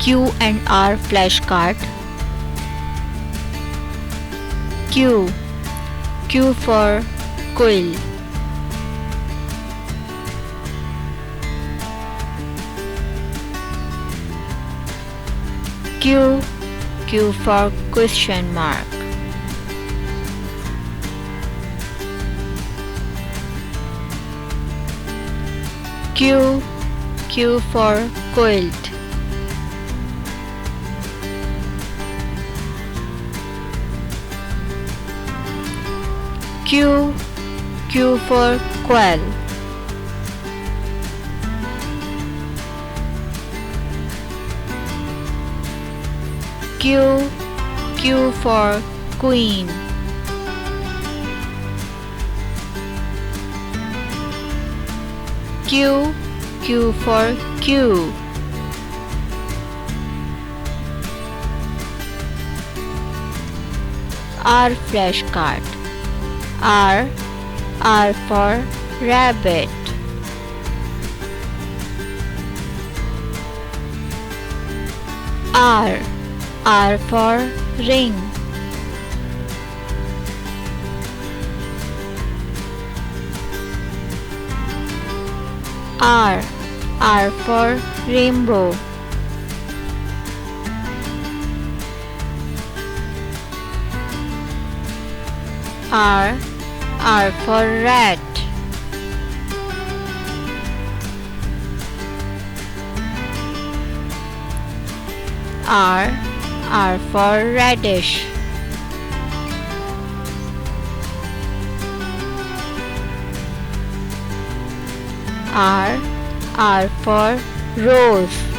Q and R flashcard. Q. Q for quill. Q. Q for question mark. Q. Q for quilt. Q. Q for quell. Q. Q for queen. Q. Q for Q. R flashcard. R. R for rabbit. R. R for ring. R. R for rainbow. R. R for rat. R. R for radish. R. R for rose.